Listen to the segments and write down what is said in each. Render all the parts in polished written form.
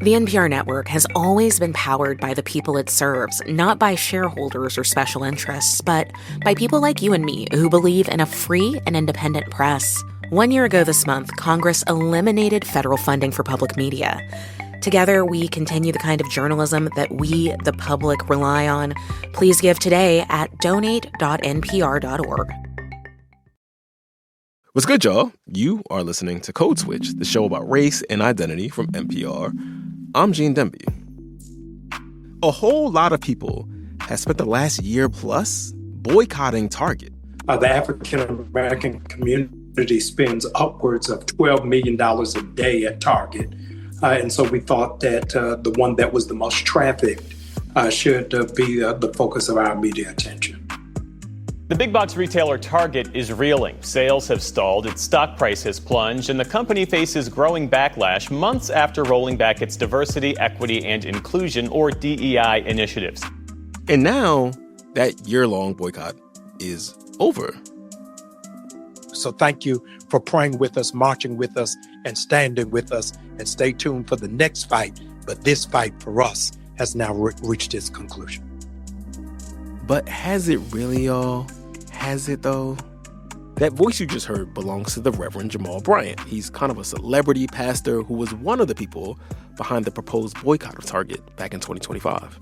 The NPR network has always been powered by the people it serves, not by shareholders or special interests, but by people like you and me who believe in a free and independent press. 1 year ago this month, Congress eliminated federal funding for public media. Together, we continue the kind of journalism that we, the public, rely on. Please give today at donate.npr.org. What's good, y'all? You are listening to Code Switch, the show about race and identity from NPR. I'm Gene Demby. A whole lot of people have spent the last year plus boycotting Target. The African-American community spends upwards of $12 million a day at Target. And so we thought that the one that was the most trafficked should be the focus of our media attention. The big box retailer Target is reeling. Sales have stalled, its stock price has plunged, and the company faces growing backlash months after rolling back its diversity, equity, and inclusion, or DEI, initiatives. And now that year-long boycott is over. So thank you for praying with us, marching with us, and standing with us. And stay tuned for the next fight. But this fight for us has now reached its conclusion. But has it really, y'all? Has it, though? That voice you just heard belongs to the Reverend Jamal Bryant. He's kind of a celebrity pastor who was one of the people behind the proposed boycott of Target back in 2025.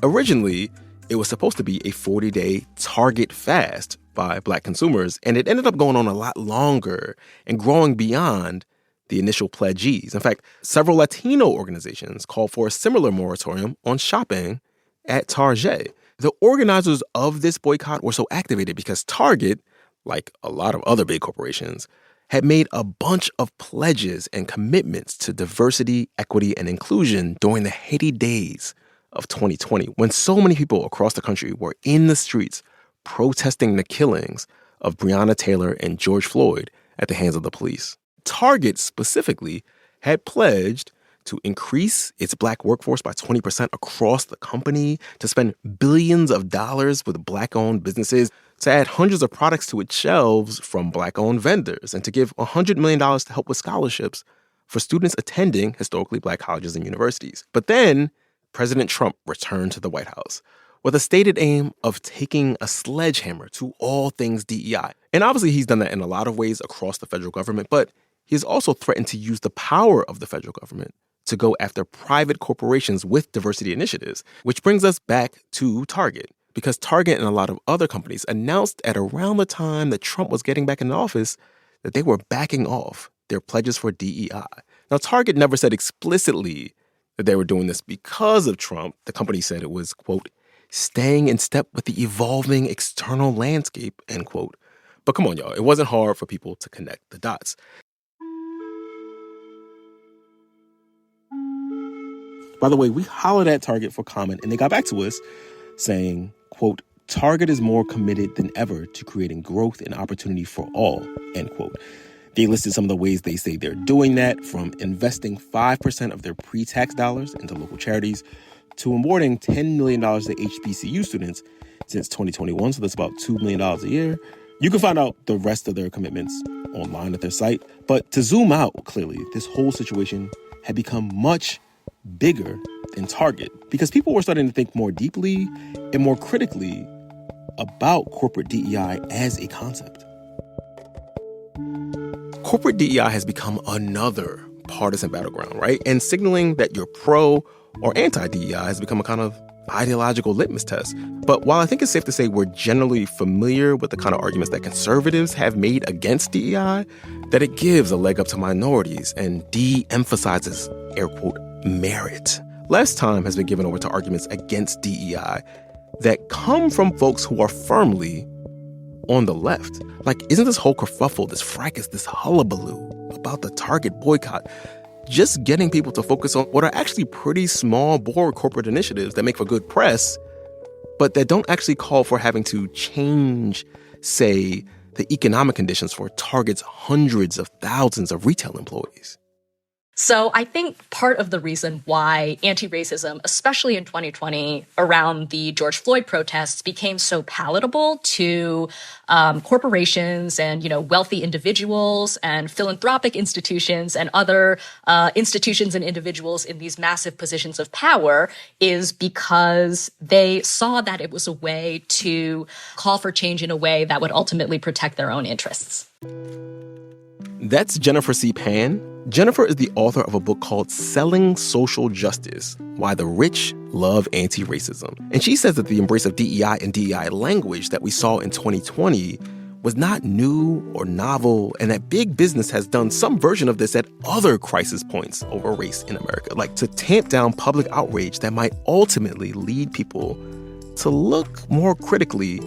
Originally, it was supposed to be a 40-day Target fast by Black consumers, and it ended up going on a lot longer and growing beyond the initial pledgees. In fact, several Latino organizations called for a similar moratorium on shopping at Target. The organizers of this boycott were so activated because Target, like a lot of other big corporations, had made a bunch of pledges and commitments to diversity, equity, and inclusion during the heady days of 2020, when so many people across the country were in the streets protesting the killings of Breonna Taylor and George Floyd at the hands of the police. Target specifically had pledged to increase its Black workforce by 20% across the company, to spend billions of dollars with Black-owned businesses, to add hundreds of products to its shelves from Black-owned vendors, and to give $100 million to help with scholarships for students attending historically Black colleges and universities. But then President Trump returned to the White House with a stated aim of taking a sledgehammer to all things DEI. And obviously he's done that in a lot of ways across the federal government, but he has also threatened to use the power of the federal government to go after private corporations with diversity initiatives, which brings us back to Target, because Target and a lot of other companies announced at around the time that Trump was getting back in office that they were backing off their pledges for DEI. Now, Target never said explicitly that they were doing this because of Trump. The company said it was, quote, staying in step with the evolving external landscape, end quote. But come on, y'all, it wasn't hard for people to connect the dots. By the way, we hollered at Target for comment, and they got back to us saying, quote, Target is more committed than ever to creating growth and opportunity for all, end quote. They listed some of the ways they say they're doing that, from investing 5% of their pre-tax dollars into local charities to awarding $10 million to HBCU students since 2021, so that's about $2 million a year. You can find out the rest of their commitments online at their site. But to zoom out, clearly, this whole situation had become much bigger than Target, because people were starting to think more deeply and more critically about corporate DEI as a concept. Corporate DEI has become another partisan battleground, right? And signaling that you're pro or anti-DEI has become a kind of ideological litmus test. But while I think it's safe to say we're generally familiar with the kind of arguments that conservatives have made against DEI, that it gives a leg up to minorities and de-emphasizes, air quote, merit. Less time has been given over to arguments against DEI that come from folks who are firmly on the left. Like, isn't this whole kerfuffle, this fracas, this hullabaloo about the Target boycott just getting people to focus on what are actually pretty small bore corporate initiatives that make for good press, but that don't actually call for having to change, say, the economic conditions for Target's hundreds of thousands of retail employees? So I think part of the reason why anti-racism, especially in 2020, around the George Floyd protests, became so palatable to corporations and, wealthy individuals and philanthropic institutions and other institutions and individuals in these massive positions of power is because they saw that it was a way to call for change in a way that would ultimately protect their own interests. That's Jennifer C. Pan. Jennifer is the author of a book called Selling Social Justice: Why the Rich Love Antiracism. And she says that the embrace of DEI and DEI language that we saw in 2020 was not new or novel, and that big business has done some version of this at other crisis points over race in America, like to tamp down public outrage that might ultimately lead people to look more critically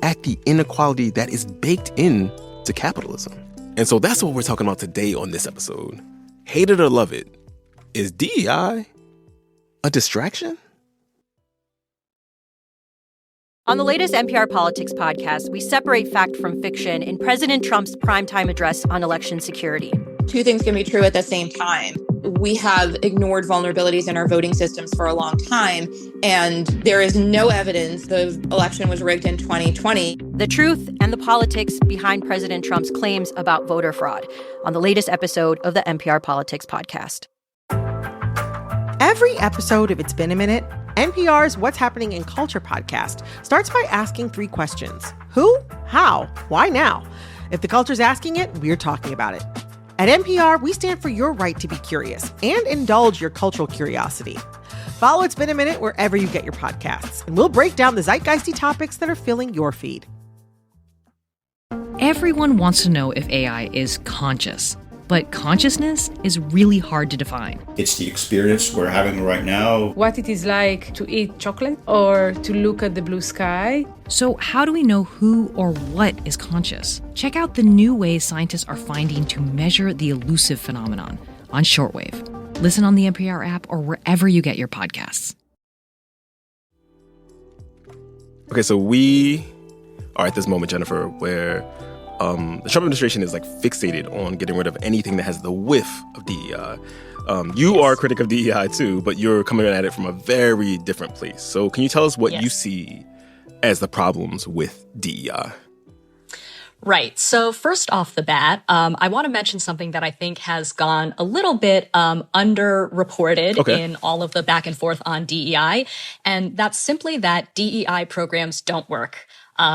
at the inequality that is baked into capitalism. And so that's what we're talking about today on this episode. Hate it or love it, is DEI a distraction? On the latest NPR Politics podcast, we separate fact from fiction in President Trump's primetime address on election security. Two things can be true at the same time. We have ignored vulnerabilities in our voting systems for a long time, and there is no evidence the election was rigged in 2020. The truth and the politics behind President Trump's claims about voter fraud on the latest episode of the NPR Politics podcast. Every episode of It's Been a Minute, NPR's What's Happening in Culture podcast starts by asking 3 questions. Who? How? Why now? If the culture's asking it, we're talking about it. At NPR, we stand for your right to be curious and indulge your cultural curiosity. Follow It's Been a Minute wherever you get your podcasts, and we'll break down the zeitgeisty topics that are filling your feed. Everyone wants to know if AI is conscious, but consciousness is really hard to define. It's the experience we're having right now. What it is like to eat chocolate or to look at the blue sky. So how do we know who or what is conscious? Check out the new ways scientists are finding to measure the elusive phenomenon on shortwave. Listen on the NPR app or wherever you get your podcasts. Okay, so we are at this moment, Jennifer, where the Trump administration is fixated on getting rid of anything that has the whiff of DEI. You are a critic of DEI too, but you're coming at it from a very different place. So can you tell us what you see as the problems with DEI? Right. So first off the bat, I want to mention something that I think has gone a little bit underreported in all of the back and forth on DEI. And that's simply that DEI programs don't work.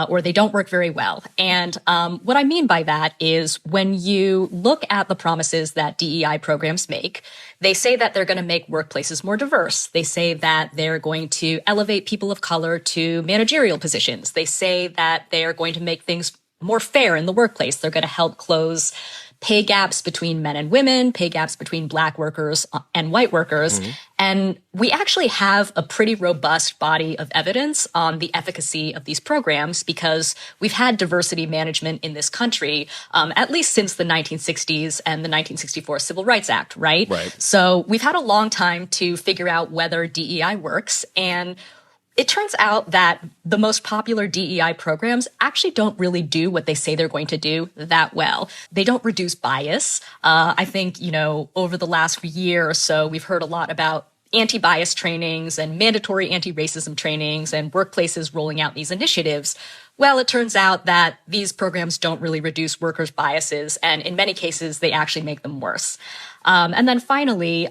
Or they don't work very well. And what I mean by that is when you look at the promises that DEI programs make, they say that they're going to make workplaces more diverse. They say that they're going to elevate people of color to managerial positions. They say that they're going to make things more fair in the workplace. They're going to help close pay gaps between men and women, pay gaps between Black workers and white workers. Mm-hmm. And we actually have a pretty robust body of evidence on the efficacy of these programs because we've had diversity management in this country, at least since the 1960s and the 1964 Civil Rights Act, right? So we've had a long time to figure out whether DEI works. And it turns out that the most popular DEI programs actually don't really do what they say they're going to do that well. They don't reduce bias. I think, over the last year or so, we've heard a lot about anti-bias trainings and mandatory anti-racism trainings and workplaces rolling out these initiatives. Well, it turns out that these programs don't really reduce workers' biases, and in many cases, they actually make them worse. And then finally,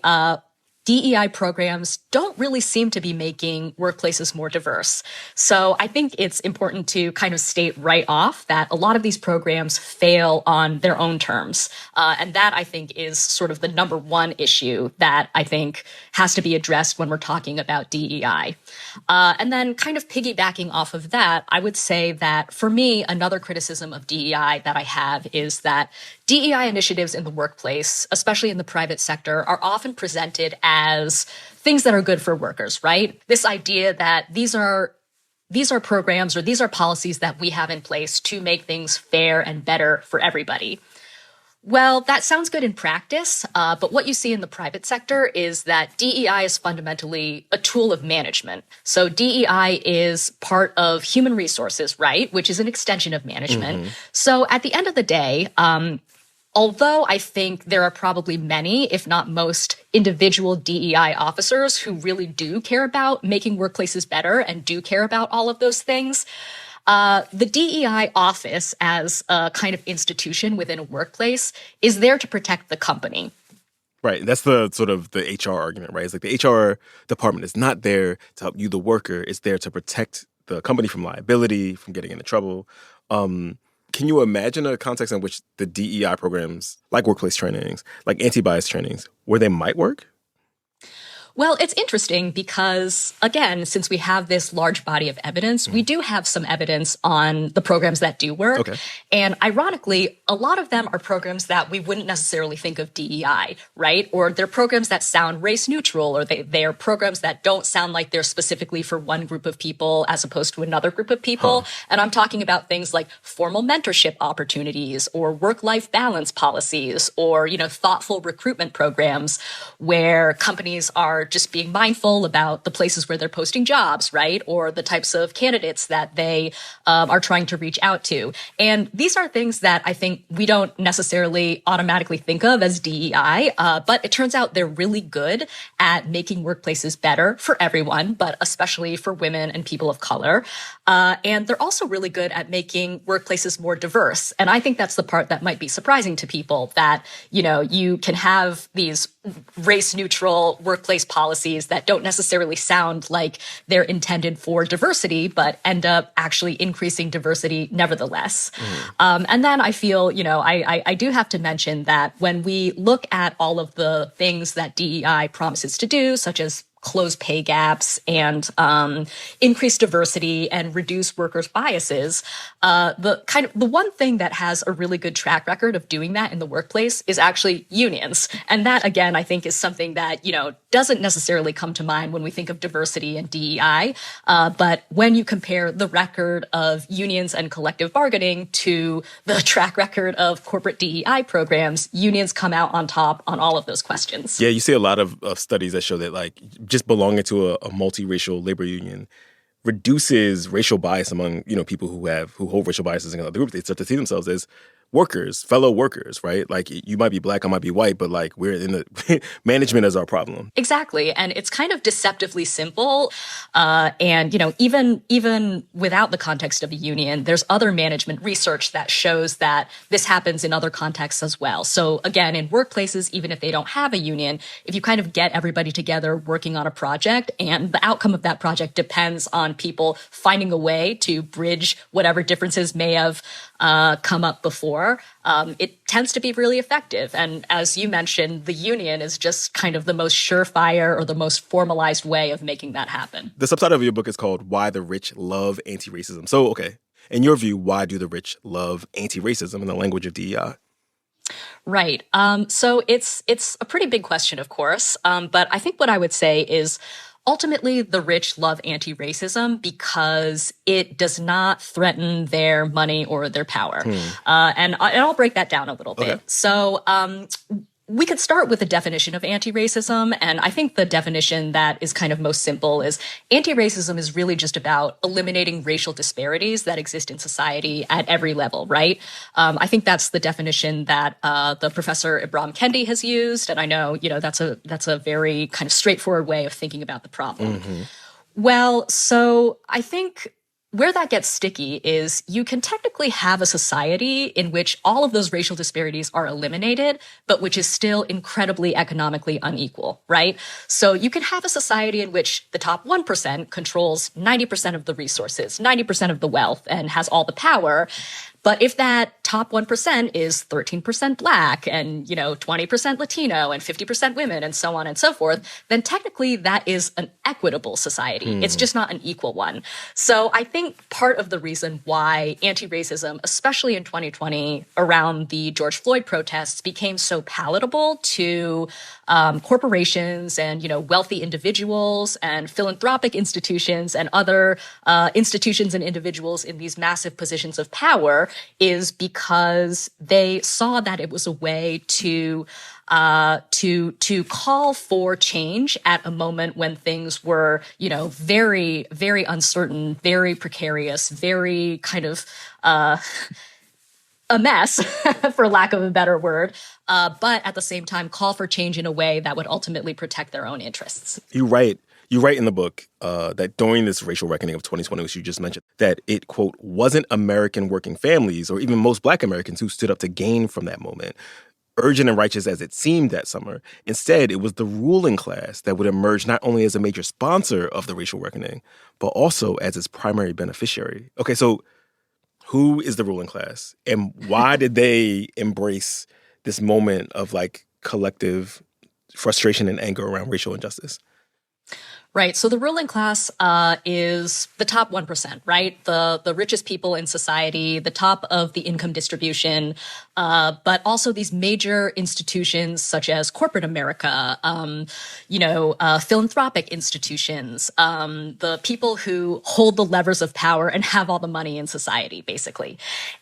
DEI programs don't really seem to be making workplaces more diverse. So I think it's important to kind of state right off that a lot of these programs fail on their own terms. And that, I think, is sort of the number one issue that I think has to be addressed when we're talking about DEI. And then kind of piggybacking off of that, I would say that for me, another criticism of DEI that I have is that DEI initiatives in the workplace, especially in the private sector, are often presented as things that are good for workers, right? This idea that these are programs or these are policies that we have in place to make things fair and better for everybody. Well, that sounds good in practice, but what you see in the private sector is that DEI is fundamentally a tool of management. So DEI is part of human resources, right, which is an extension of management. Mm-hmm. So at the end of the day, although I think there are probably many, if not most, individual DEI officers who really do care about making workplaces better and do care about all of those things, the DEI office as a kind of institution within a workplace is there to protect the company. Right. That's the sort of the HR argument, right? It's like the HR department is not there to help you, the worker. It's there to protect the company from liability, from getting into trouble. Can you imagine a context in which the DEI programs, like workplace trainings, like anti-bias trainings, where they might work? Well, it's interesting because, again, since we have this large body of evidence, we do have some evidence on the programs that do work. Okay. And ironically, a lot of them are programs that we wouldn't necessarily think of DEI, right? Or they're programs that sound race neutral, or they are programs that don't sound like they're specifically for one group of people as opposed to another group of people. And I'm talking about things like formal mentorship opportunities or work-life balance policies or, thoughtful recruitment programs where companies are just being mindful about the places where they're posting jobs, right? Or the types of candidates that they are trying to reach out to. And these are things that I think we don't necessarily automatically think of as DEI, but it turns out they're really good at making workplaces better for everyone, but especially for women and people of color. And they're also really good at making workplaces more diverse. And I think that's the part that might be surprising to people, that, you can have these race-neutral workplace policies that don't necessarily sound like they're intended for diversity, but end up actually increasing diversity nevertheless. And then I feel, I do have to mention that when we look at all of the things that DEI promises to do, such as close pay gaps and increase diversity and reduce workers' biases, the one thing that has a really good track record of doing that in the workplace is actually unions. And that, again, I think is something that, doesn't necessarily come to mind when we think of diversity and DEI. But when you compare the record of unions and collective bargaining to the track record of corporate DEI programs, unions come out on top on all of those questions. Yeah, you see a lot of studies that show that, just belonging to a multiracial labor union reduces racial bias among, people who hold racial biases in other groups. They start to see themselves as workers, fellow workers, right? You might be black, I might be white, but we're in the management is our problem. Exactly. And it's kind of deceptively simple. And, even without the context of a union, there's other management research that shows that this happens in other contexts as well. So again, in workplaces, even if they don't have a union, if you kind of get everybody together working on a project and the outcome of that project depends on people finding a way to bridge whatever differences may have come up before, it tends to be really effective. And as you mentioned, the union is just kind of the most surefire or the most formalized way of making that happen. The subtitle of your book is called Why the Rich Love Antiracism. So, okay, in your view, why do the rich love antiracism in the language of DEI? Right. So it's a pretty big question, of course. But I think what I would say is ultimately, the rich love anti-racism because it does not threaten their money or their power. And I'll break that down a little bit. Okay. So we could start with the definition of anti-racism. And I think the definition that is kind of most simple is anti-racism is really just about eliminating racial disparities that exist in society at every level, right? I think that's the definition that the Professor Ibram Kendi has used. And I know, that's a very kind of straightforward way of thinking about the problem. Well, so I think where that gets sticky is you can technically have a society in which all of those racial disparities are eliminated, but which is still incredibly economically unequal, right? So you can have a society in which the top 1% controls 90% of the resources, 90% of the wealth, and has all the power. But if that top 1% is 13% Black and, 20% Latino and 50% women and so on and so forth, then technically that is an equitable society. It's just not an equal one. So I think part of the reason why anti-racism, especially in 2020 around the George Floyd protests, became so palatable to corporations and, wealthy individuals and philanthropic institutions and other institutions and individuals in these massive positions of power is because they saw that it was a way to call for change at a moment when things were, very, very uncertain, very precarious, very kind of a mess, for lack of a better word, but at the same time call for change in a way that would ultimately protect their own interests. You write in the book that during this racial reckoning of 2020, which you just mentioned, that it, quote, wasn't American working families or even most Black Americans who stood up to gain from that moment, urgent and righteous as it seemed that summer. Instead, it was the ruling class that would emerge not only as a major sponsor of the racial reckoning, but also as its primary beneficiary. Okay, so who is the ruling class? And why did they embrace this moment of like collective frustration and anger around racial injustice? Right. So the ruling class is the top 1%, right? The richest people in society, the top of the income distribution, but also these major institutions such as corporate America, philanthropic institutions, the people who hold the levers of power and have all the money in society, basically.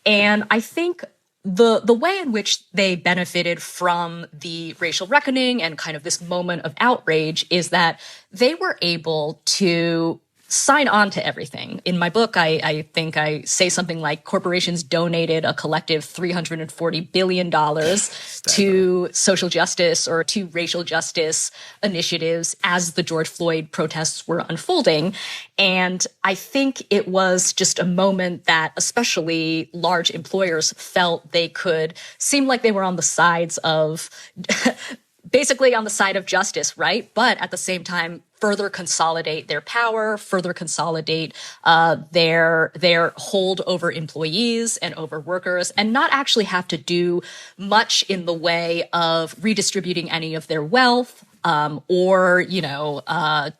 And I think the way in which they benefited from the racial reckoning and kind of this moment of outrage is that they were able to sign on to everything. In my book, I think I say something like corporations donated a collective $340 billion to social justice or to racial justice initiatives as the George Floyd protests were unfolding. And I think it was just a moment that especially large employers felt they could seem like they were on the sides of basically on the side of justice, right? But at the same time, further consolidate their power, further consolidate their hold over employees and over workers, and not actually have to do much in the way of redistributing any of their wealth or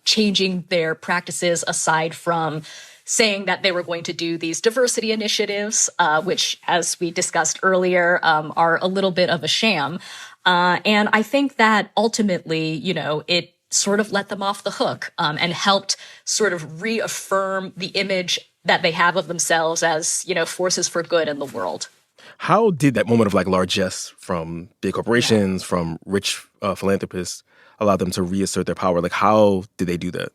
changing their practices aside from saying that they were going to do these diversity initiatives, which, as we discussed earlier, are a little bit of a sham. And I think that ultimately, it sort of let them off the hook and helped sort of reaffirm the image that they have of themselves as, forces for good in the world. How did that moment of like largesse from big corporations, from rich philanthropists, allow them to reassert their power? Like, how did they do that?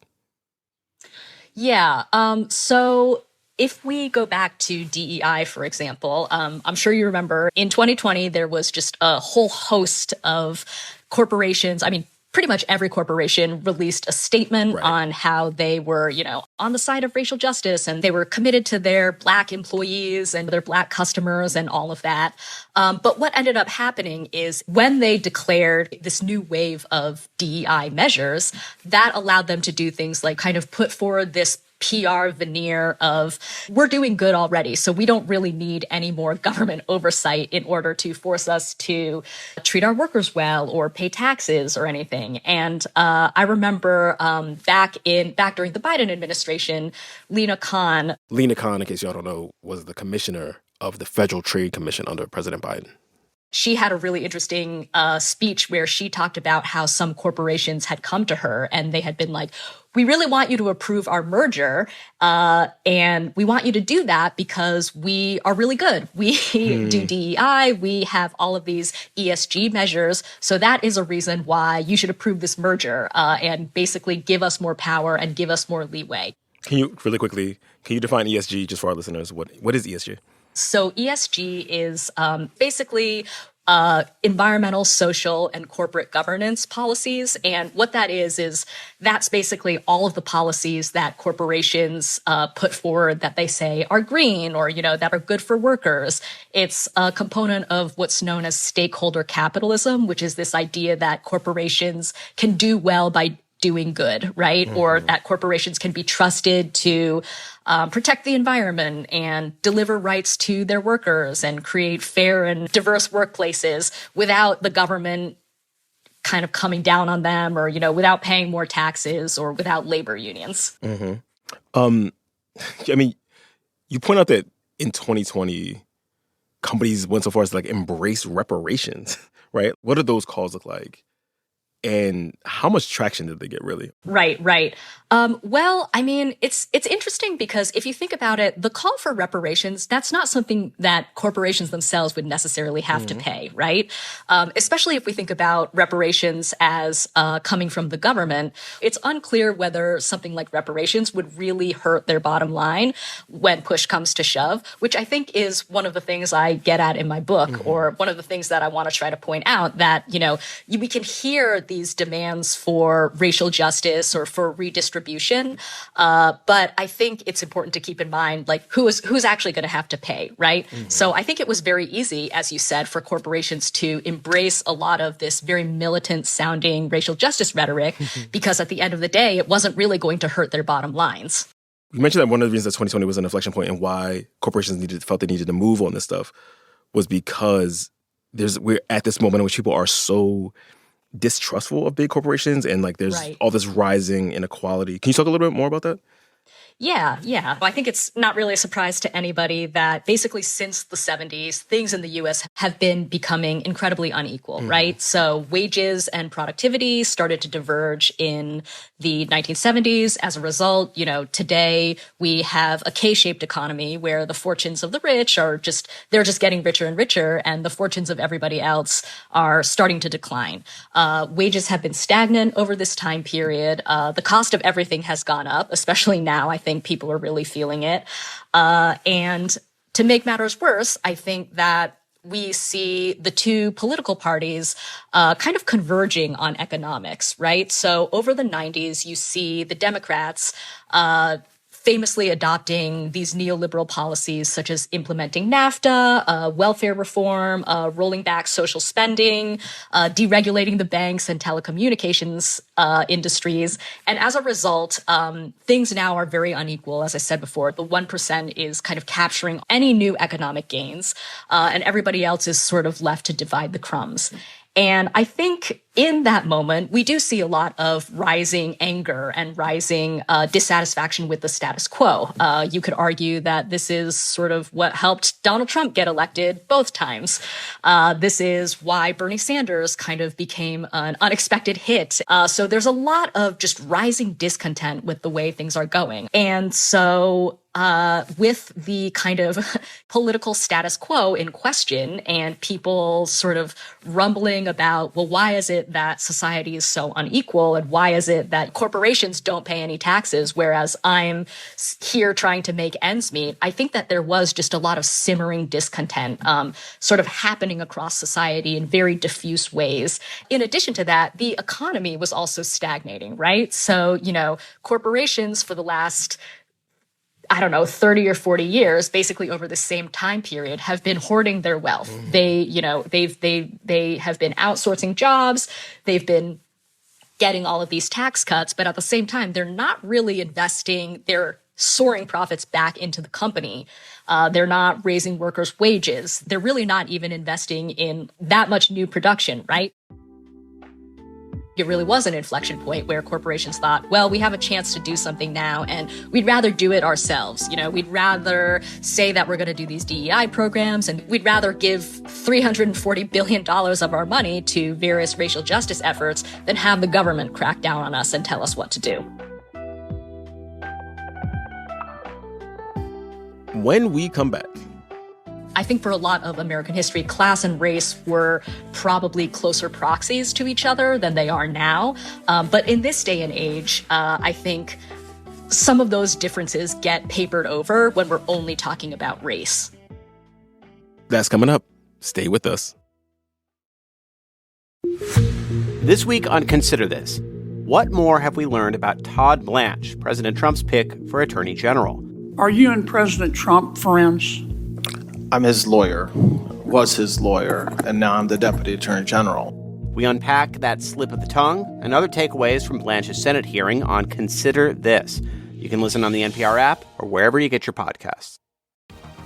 Yeah. So if we go back to DEI, for example, I'm sure you remember in 2020, there was just a whole host of corporations. I mean, pretty much every corporation released a statement on how they were, on the side of racial justice, and they were committed to their Black employees and their Black customers and all of that. But what ended up happening is when they declared this new wave of DEI measures, that allowed them to do things like kind of put forward this PR veneer of we're doing good already, so we don't really need any more government oversight in order to force us to treat our workers well or pay taxes or anything. And I remember back during the Biden administration, Lina Khan, in case y'all don't know, was the commissioner of the Federal Trade Commission under President Biden. She had a really interesting speech where she talked about how some corporations had come to her and they had been like, we really want you to approve our merger, and we want you to do that because we are really good. We do DEI, we have all of these ESG measures, so that is a reason why you should approve this merger and basically give us more power and give us more leeway. Can you define ESG just for our listeners? What is ESG? So ESG is basically environmental, social, and corporate governance policies. And what that is that's basically all of the policies that corporations put forward that they say are green or, that are good for workers. It's a component of what's known as stakeholder capitalism, which is this idea that corporations can do well by doing good, right? Mm-hmm. Or that corporations can be trusted to protect the environment and deliver rights to their workers and create fair and diverse workplaces without the government kind of coming down on them or, without paying more taxes or without labor unions. Mm-hmm. You point out that in 2020, companies went so far as to embrace reparations, right? What do those calls look like? And how much traction did they get, really? Right. Well, I mean, it's interesting because if you think about it, the call for reparations, that's not something that corporations themselves would necessarily have to pay, right? Especially if we think about reparations as coming from the government, it's unclear whether something like reparations would really hurt their bottom line when push comes to shove, which I think is one of the things I get at in my book, or one of the things that I want to try to point out, that, we can hear these demands for racial justice or for redistribution. But I think it's important to keep in mind, like, who's actually going to have to pay, right? So I think it was very easy, as you said, for corporations to embrace a lot of this very militant sounding racial justice rhetoric, because at the end of the day, it wasn't really going to hurt their bottom lines. You mentioned that one of the reasons that 2020 was an inflection point and why corporations felt they needed to move on this stuff was because we're at this moment in which people are so distrustful of big corporations, and like there's all this rising inequality. Can you talk a little bit more about that? Yeah. I think it's not really a surprise to anybody that basically since the 70s, things in the U.S. have been becoming incredibly unequal, right? So wages and productivity started to diverge in the 1970s. As a result, today we have a K-shaped economy where the fortunes of the rich they're just getting richer and richer, and the fortunes of everybody else are starting to decline. Wages have been stagnant over this time period. The cost of everything has gone up, especially now. I think people are really feeling it. And to make matters worse, I think that we see the two political parties kind of converging on economics, right? So over the 90s, you see the Democrats famously adopting these neoliberal policies such as implementing NAFTA, welfare reform, rolling back social spending, deregulating the banks and telecommunications industries. And as a result, things now are very unequal. As I said before, the 1% is kind of capturing any new economic gains, and everybody else is sort of left to divide the crumbs. And I think in that moment, we do see a lot of rising anger and rising dissatisfaction with the status quo. You could argue that this is sort of what helped Donald Trump get elected both times. This is why Bernie Sanders kind of became an unexpected hit. So there's a lot of just rising discontent with the way things are going. And so with the kind of political status quo in question and people sort of rumbling about, well, why is it that society is so unequal, and why is it that corporations don't pay any taxes, whereas I'm here trying to make ends meet? I think that there was just a lot of simmering discontent sort of happening across society in very diffuse ways. In addition to that, the economy was also stagnating, right? So, corporations for the last 30 or 40 years, basically over the same time period, have been hoarding their wealth. They have been outsourcing jobs. They've been getting all of these tax cuts, but at the same time, they're not really investing their soaring profits back into the company. They're not raising workers' wages. They're really not even investing in that much new production, right? It really was an inflection point where corporations thought, well, we have a chance to do something now, and we'd rather do it ourselves. We'd rather say that we're going to do these DEI programs, and we'd rather give $340 billion of our money to various racial justice efforts than have the government crack down on us and tell us what to do. When we come back, I think for a lot of American history, class and race were probably closer proxies to each other than they are now. But in this day and age, I think some of those differences get papered over when we're only talking about race. That's coming up. Stay with us. This week on Consider This, what more have we learned about Todd Blanche, President Trump's pick for Attorney General? Are you and President Trump friends? I'm his lawyer, was his lawyer, and now I'm the Deputy Attorney General. We unpack that slip of the tongue and other takeaways from Blanche's Senate hearing on Consider This. You can listen on the NPR app or wherever you get your podcasts.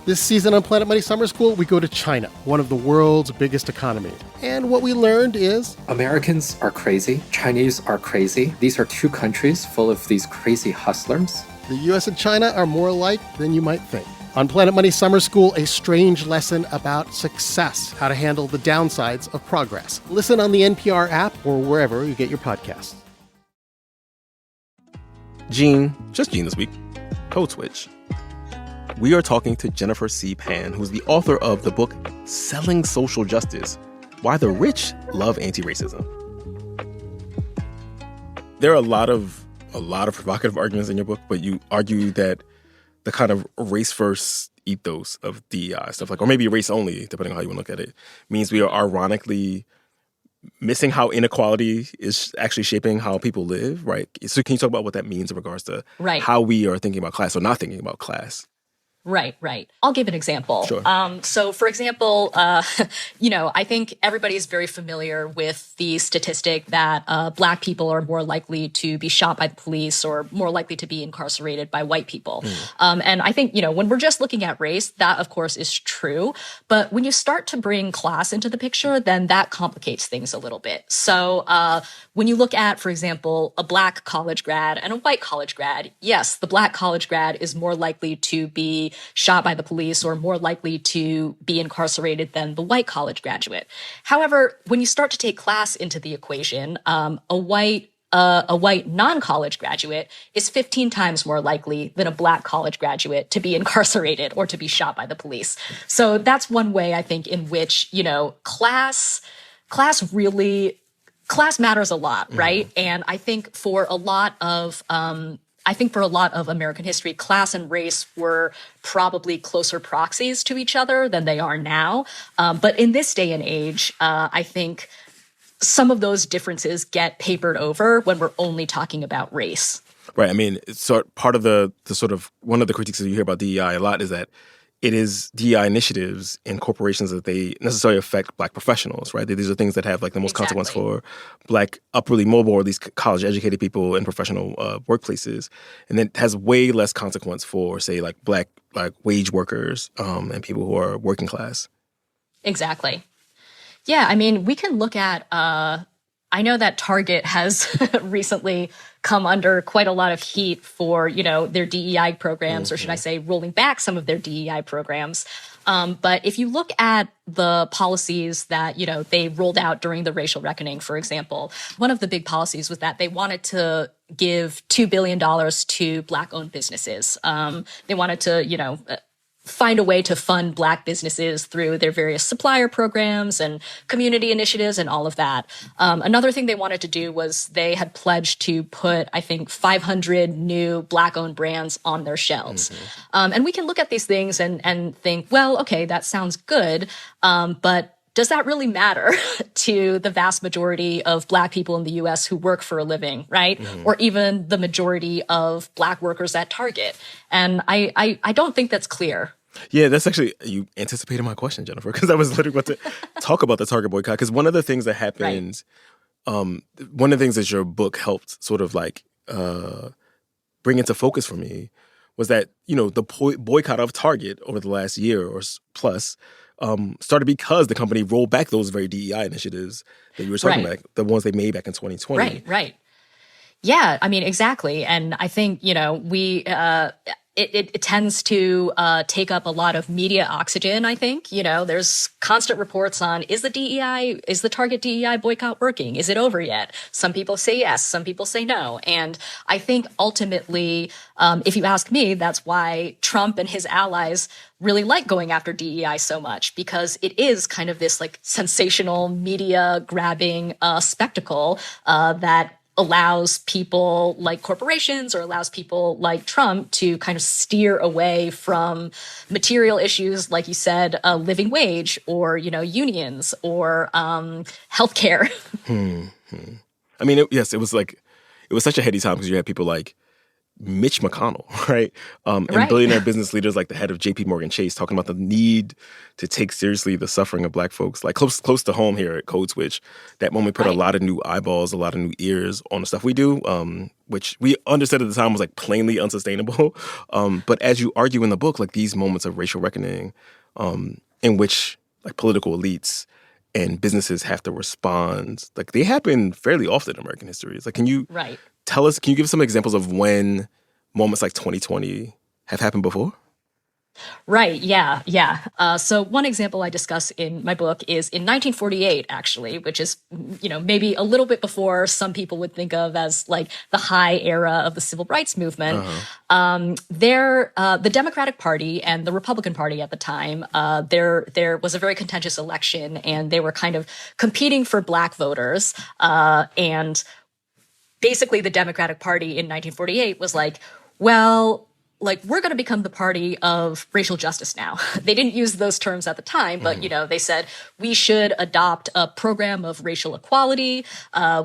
This season on Planet Money Summer School, we go to China, one of the world's biggest economies. And what we learned is Americans are crazy. Chinese are crazy. These are two countries full of these crazy hustlers. The U.S. and China are more alike than you might think. On Planet Money Summer School, a strange lesson about success, how to handle the downsides of progress. Listen on the NPR app or wherever you get your podcasts. Gene, just Gene this week, Code Switch. We are talking to Jennifer C. Pan, who's the author of the book Selling Social Justice, Why the Rich Love Antiracism. There are a lot of provocative arguments in your book, but you argue that the kind of race-first ethos of DEI stuff, like, or maybe race-only, depending on how you want to look at it, means we are ironically missing how inequality is actually shaping how people live, right? So can you talk about what that means in regards to how we are thinking about class or not thinking about class? Right. I'll give an example. Sure. So, for example, I think everybody's very familiar with the statistic that Black people are more likely to be shot by the police or more likely to be incarcerated by white people. And I think, when we're just looking at race, that, of course, is true. But when you start to bring class into the picture, then that complicates things a little bit. So when you look at, for example, a Black college grad and a white college grad, yes, the Black college grad is more likely to be shot by the police or more likely to be incarcerated than the white college graduate. However, when you start to take class into the equation, a white non-college graduate is 15 times more likely than a Black college graduate to be incarcerated or to be shot by the police. So that's one way, I think, in which, class matters a lot, right? And I think for a lot of American history, class and race were probably closer proxies to each other than they are now. But in this day and age, I think some of those differences get papered over when we're only talking about race. Right. I mean, so part of the sort of one of the critiques that you hear about DEI a lot is that it is DEI initiatives and corporations that they necessarily affect Black professionals, right? These are things that have like the most consequence for Black upwardly mobile or these college-educated people in professional workplaces, and then has way less consequence for, say, like Black wage workers and people who are working class. Exactly. Yeah, I mean, we can look at. I know that Target has recently come under quite a lot of heat for, their DEI programs, or should I say rolling back some of their DEI programs. But if you look at the policies that, they rolled out during the racial reckoning, for example, one of the big policies was that they wanted to give $2 billion to Black-owned businesses. They wanted to, find a way to fund Black businesses through their various supplier programs and community initiatives and all of that. Another thing they wanted to do was they had pledged to put, I think, 500 new Black-owned brands on their shelves. And we can look at these things and think, well, okay, that sounds good, but does that really matter to the vast majority of Black people in the U.S. who work for a living, right? Or even the majority of Black workers at Target? And I don't think that's clear. Yeah, that's actually, you anticipated my question, Jennifer, because I was literally about to talk about the Target boycott. Because one of the things that happens, one of the things that your book helped sort of like bring into focus for me was that, the boycott of Target over the last year or plus started because the company rolled back those very DEI initiatives that you were talking about, the ones they made back in 2020. Right. Yeah, I mean, exactly. And I think, it tends to take up a lot of media oxygen, I think. There's constant reports on, is the Target DEI boycott working? Is it over yet? Some people say yes, some people say no. And I think ultimately, if you ask me, that's why Trump and his allies really like going after DEI so much, because it is kind of this like sensational media grabbing spectacle that allows people like corporations or allows people like Trump to kind of steer away from material issues, like you said, living wage or, unions or healthcare. I mean, it was such a heady time because you had people like Mitch McConnell, right? And billionaire business leaders like the head of JP Morgan Chase talking about the need to take seriously the suffering of Black folks. Like close to home here at Code Switch, that when we put a lot of new eyeballs, a lot of new ears on the stuff we do, which we understood at the time was like plainly unsustainable. But as you argue in the book, like these moments of racial reckoning in which like political elites and businesses have to respond, like they happen fairly often in American history. It's like, can you tell us, can you give some examples of when moments like 2020 have happened before? Right. Yeah. Yeah. So one example I discuss in my book is in 1948, actually, which is, maybe a little bit before some people would think of as like the high era of the civil rights movement. The Democratic Party and the Republican Party at the time, there was a very contentious election, and they were kind of competing for Black voters. And basically, the Democratic Party in 1948 was like, well, we're going to become the party of racial justice now. They didn't use those terms at the time, but, they said we should adopt a program of racial equality.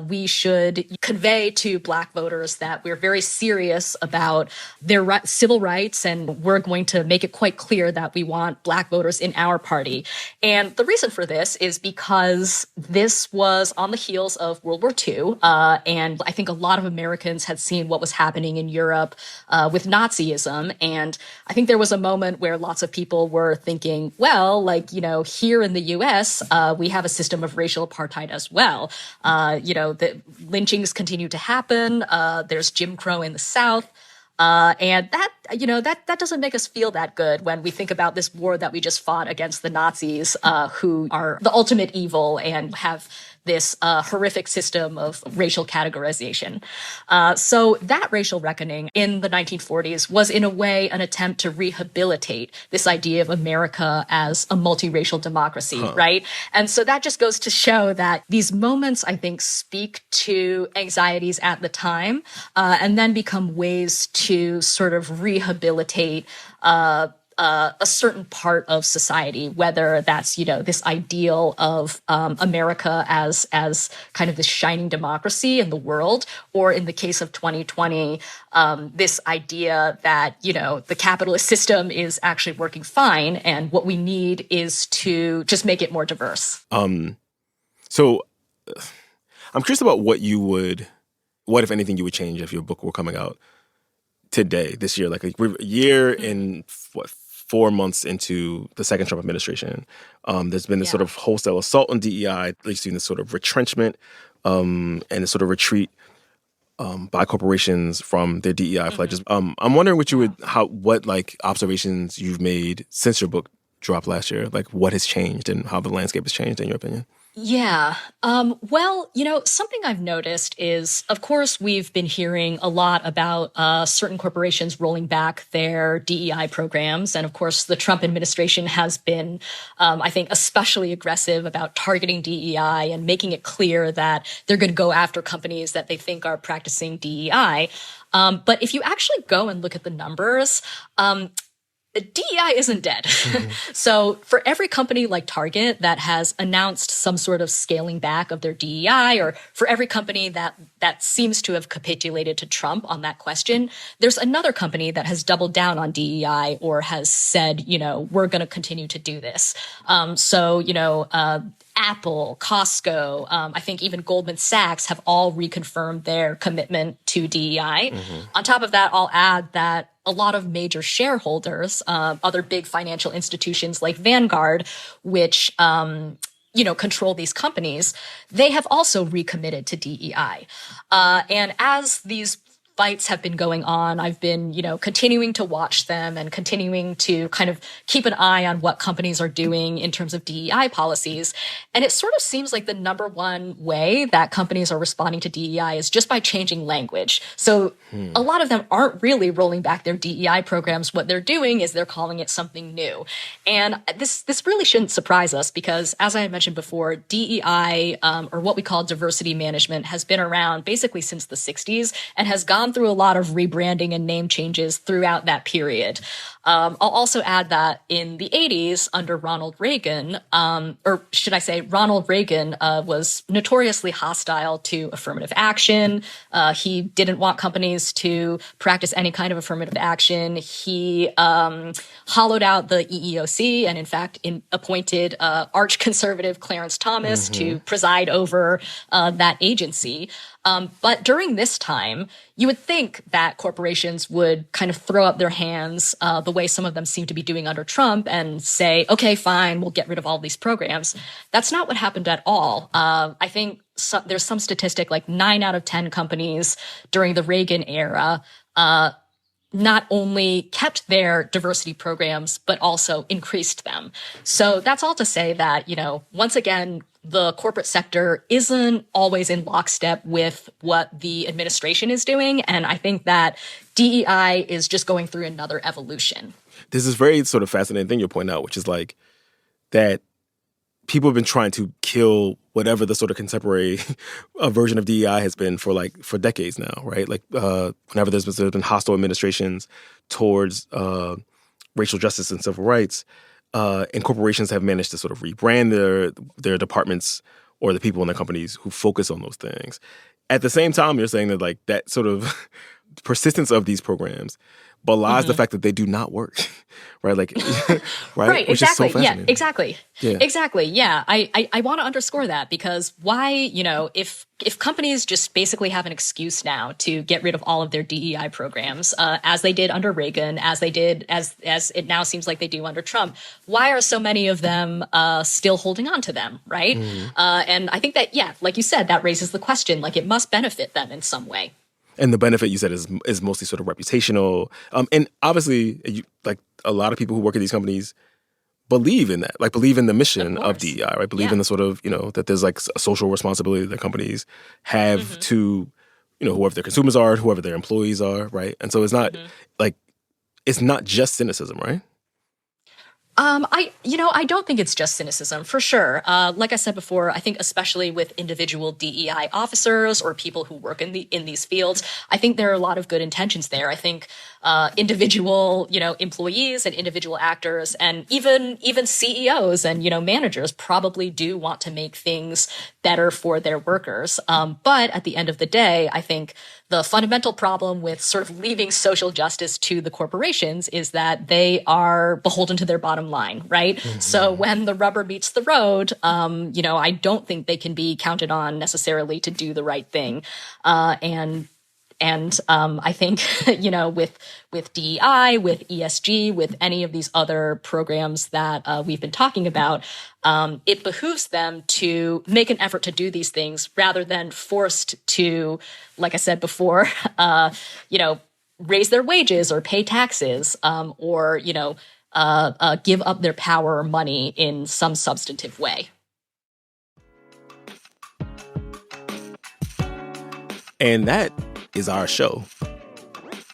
We should convey to Black voters that we're very serious about their civil rights, and we're going to make it quite clear that we want Black voters in our party. And the reason for this is because this was on the heels of World War II. And I think a lot of Americans had seen what was happening in Europe with Nazism. And I think there was a moment where lots of people were thinking, well, here in the US, we have a system of racial apartheid as well. The lynchings continue to happen. There's Jim Crow in the South. And that doesn't make us feel that good when we think about this war that we just fought against the Nazis, who are the ultimate evil and have this horrific system of racial categorization. So that racial reckoning in the 1940s was in a way an attempt to rehabilitate this idea of America as a multiracial democracy, right? And so that just goes to show that these moments, I think, speak to anxieties at the time, and then become ways to sort of rehabilitate a certain part of society, whether that's, this ideal of America as kind of this shining democracy in the world, or in the case of 2020, this idea that, the capitalist system is actually working fine, and what we need is to just make it more diverse. So I'm curious about what, if anything, you would change if your book were coming out today, this year, like a year and 4 months into the second Trump administration. There's been this sort of wholesale assault on DEI. You've seen this sort of retrenchment and this sort of retreat by corporations from their DEI pledges. I'm wondering what observations you've made since your book dropped last year, like what has changed and how the landscape has changed in your opinion. Yeah. Well, something I've noticed is, of course, we've been hearing a lot about certain corporations rolling back their DEI programs. And of course, the Trump administration has been, I think, especially aggressive about targeting DEI and making it clear that they're going to go after companies that they think are practicing DEI. But if you actually go and look at the numbers, DEI isn't dead. So for every company like Target that has announced some sort of scaling back of their DEI, or for every company that seems to have capitulated to Trump on that question, there's another company that has doubled down on DEI or has said, we're going to continue to do this. Apple, Costco, I think even Goldman Sachs have all reconfirmed their commitment to DEI. On top of that, I'll add that a lot of major shareholders, other big financial institutions like Vanguard, which control these companies, they have also recommitted to DEI. And as these fights have been going on, I've been, continuing to watch them and continuing to kind of keep an eye on what companies are doing in terms of DEI policies. And it sort of seems like the number one way that companies are responding to DEI is just by changing language. So a lot of them aren't really rolling back their DEI programs. What they're doing is they're calling it something new. And this really shouldn't surprise us because, as I mentioned before, DEI, or what we call diversity management, has been around basically since the 60s and has gone through a lot of rebranding and name changes throughout that period. I'll also add that in the 80s under Ronald Reagan, or should I say Ronald Reagan was notoriously hostile to affirmative action. He didn't want companies to practice any kind of affirmative action. He hollowed out the EEOC and in fact appointed arch conservative Clarence Thomas to preside over that agency. But during this time, you would think that corporations would kind of throw up their hands the way some of them seem to be doing under Trump and say, okay, fine, we'll get rid of all these programs. That's not what happened at all. I think there's some statistic like 9 out of 10 companies during the Reagan era not only kept their diversity programs, but also increased them. So that's all to say that, once again, the corporate sector isn't always in lockstep with what the administration is doing. And I think that DEI is just going through another evolution. There's this very sort of fascinating thing you're pointing out, which is like that people have been trying to kill whatever the sort of contemporary version of DEI has been for decades now, right? Like whenever there's been hostile administrations towards racial justice and civil rights, and corporations have managed to sort of rebrand their departments or the people in their companies who focus on those things. At the same time, you're saying that like that sort of persistence of these programs belies the fact that they do not work, right? Like, right? Which exactly. is so fascinating. Yeah. Exactly. Yeah. Exactly. Yeah. I want to underscore that because why? If companies just basically have an excuse now to get rid of all of their DEI programs, as they did under Reagan, as it now seems like they do under Trump, why are so many of them still holding on to them, right? And I think that, like you said, that raises the question, like it must benefit them in some way. And the benefit you said is mostly sort of reputational. And obviously, like a lot of people who work at these companies believe in that, like believe in the mission of DEI, right? Believe in the sort of, that there's like a social responsibility that companies have to, whoever their consumers are, whoever their employees are, right? And so it's not like, it's not just cynicism, right? I don't think it's just cynicism, for sure. Like I said before, I think especially with individual DEI officers or people who work in these fields, I think there are a lot of good intentions there. I think individual, employees and individual actors and even CEOs and, managers probably do want to make things better for their workers. But at the end of the day, I think the fundamental problem with sort of leaving social justice to the corporations is that they are beholden to their bottom line, right? So when the rubber meets the road, I don't think they can be counted on necessarily to do the right thing. And I think, with DEI, with ESG, with any of these other programs that we've been talking about, it behooves them to make an effort to do these things rather than forced to, like I said before, raise their wages or pay taxes or, give up their power or money in some substantive way. And that is our show.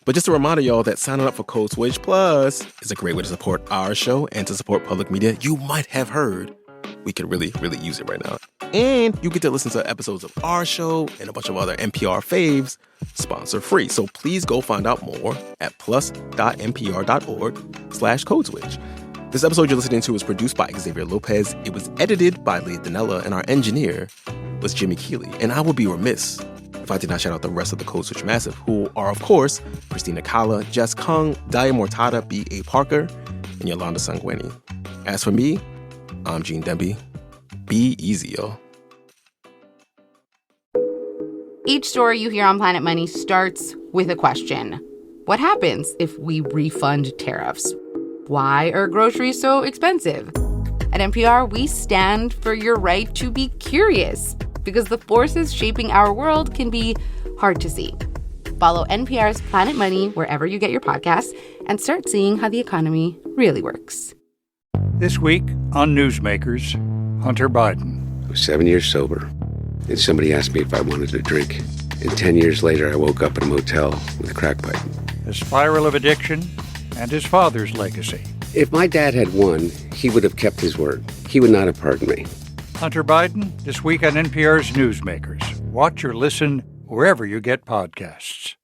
But just a reminder, y'all, that signing up for Code Switch Plus is a great way to support our show and to support public media. You might have heard we could really, really use it right now. And you get to listen to episodes of our show and a bunch of other NPR faves sponsor-free. So please go find out more at plus.npr.org/codeswitch. This episode you're listening to was produced by Xavier Lopez. It was edited by Leah Donnella, and our engineer was Jimmy Keeley. And I would be remiss if I did not shout out the rest of the Code Switch Massive, who are, of course, Christina Kala, Jess Kung, Daya Mortada, B.A. Parker, and Yolanda Sangweni. As for me, I'm Gene Demby. Be easy, yo. Each story you hear on Planet Money starts with a question. What happens if we refund tariffs? Why are groceries so expensive? At NPR, we stand for your right to be curious, because the forces shaping our world can be hard to see. Follow NPR's Planet Money wherever you get your podcasts and start seeing how the economy really works. This week on Newsmakers, Hunter Biden. I was 7 years sober, and somebody asked me if I wanted a drink. And 10 years later, I woke up in a motel with a crack pipe. A spiral of addiction and his father's legacy. If my dad had won, he would have kept his word. He would not have pardoned me. Hunter Biden, this week on NPR's Newsmakers. Watch or listen wherever you get podcasts.